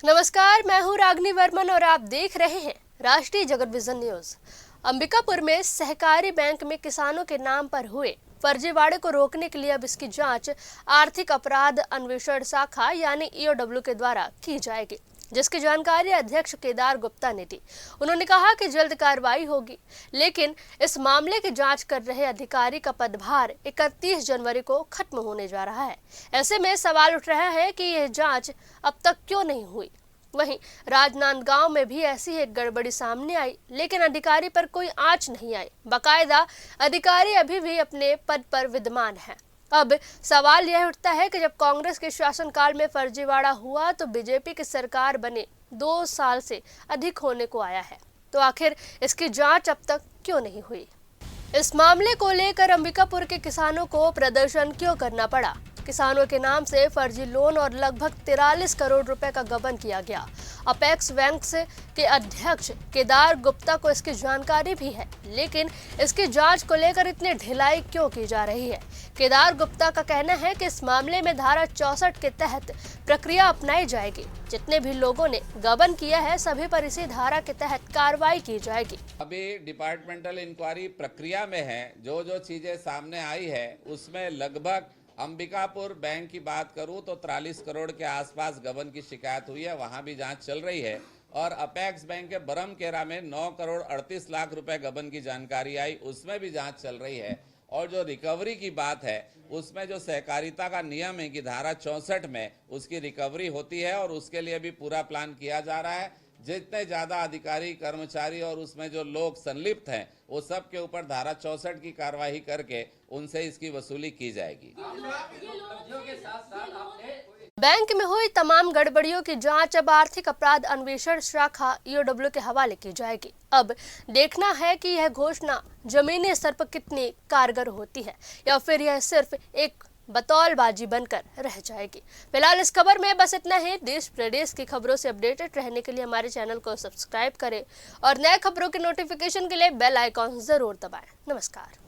नमस्कार, मैं हूँ रागनी वर्मन और आप देख रहे हैं राष्ट्रीय जगत विजन न्यूज। अंबिकापुर में सहकारी बैंक में किसानों के नाम पर हुए फर्जीवाड़े को रोकने के लिए अब इसकी जांच आर्थिक अपराध अन्वेषण शाखा यानी ईओडब्ल्यू के द्वारा की जाएगी, जिसकी जानकारी अध्यक्ष केदार गुप्ता ने दी। उन्होंने कहा कि जल्द कार्रवाई होगी, लेकिन इस मामले की जांच कर रहे अधिकारी का पदभार 31 जनवरी को खत्म होने जा रहा है। ऐसे में सवाल उठ रहा है कि यह जांच अब तक क्यों नहीं हुई। वहीं राजनांदगांव में भी ऐसी एक गड़बड़ी सामने आई, लेकिन अधिकारी पर कोई आंच नहीं आई। बाकायदा अधिकारी अभी भी अपने पद पर विद्यमान है। अब सवाल यह उठता है कि जब कांग्रेस के शासनकाल में फर्जीवाड़ा हुआ तो बीजेपी की सरकार बने 2 साल से अधिक होने को आया है, तो आखिर इसकी जांच अब तक क्यों नहीं हुई? इस मामले को लेकर अंबिकापुर के किसानों को प्रदर्शन क्यों करना पड़ा? किसानों के नाम से फर्जी लोन और लगभग 43 करोड़ रुपए का गबन किया गया। अपेक्स बैंक के अध्यक्ष केदार गुप्ता को इसकी जानकारी भी है, लेकिन इसकी जांच को लेकर इतनी ढिलाई क्यों की जा रही है? केदार गुप्ता का कहना है कि इस मामले में धारा 64 के तहत प्रक्रिया अपनाई जाएगी। जितने भी लोगों ने गबन किया है सभी पर इसी धारा के तहत कार्रवाई की जाएगी। अभी डिपार्टमेंटल इंक्वायरी प्रक्रिया में है। जो जो चीजें सामने आई है उसमें लगभग अंबिकापुर बैंक की बात करूं तो 43 करोड़ के आसपास गबन की शिकायत हुई है, वहां भी जांच चल रही है। और अपेक्स बैंक के बरमकेरा में 9 करोड़ 38 लाख रुपए गबन की जानकारी आई, उसमें भी जांच चल रही है। और जो रिकवरी की बात है उसमें जो सहकारिता का नियम है कि धारा 64 में उसकी रिकवरी होती है और उसके लिए भी पूरा प्लान किया जा रहा है। जितने ज़्यादा अधिकारी कर्मचारी और उसमें जो लोग संलिप्त हैं वो सब के ऊपर धारा 64 की कार्रवाई करके उनसे इसकी वसूली की जाएगी। बैंक में हुई तमाम गड़बड़ियों की जांच अब आर्थिक अपराध अन्वेषण शाखा ईओडब्ल्यू के हवाले की जाएगी। अब देखना है कि यह घोषणा जमीनी स्तर पर कितनी कारगर होती है या फिर यह सिर्फ एक बतौलबाजी बनकर रह जाएगी। फिलहाल इस खबर में बस इतना ही। देश प्रदेश की खबरों से अपडेटेड रहने के लिए हमारे चैनल को सब्सक्राइब करें और नए खबरों के नोटिफिकेशन के लिए बेल आइकॉन जरूर दबाएं। नमस्कार।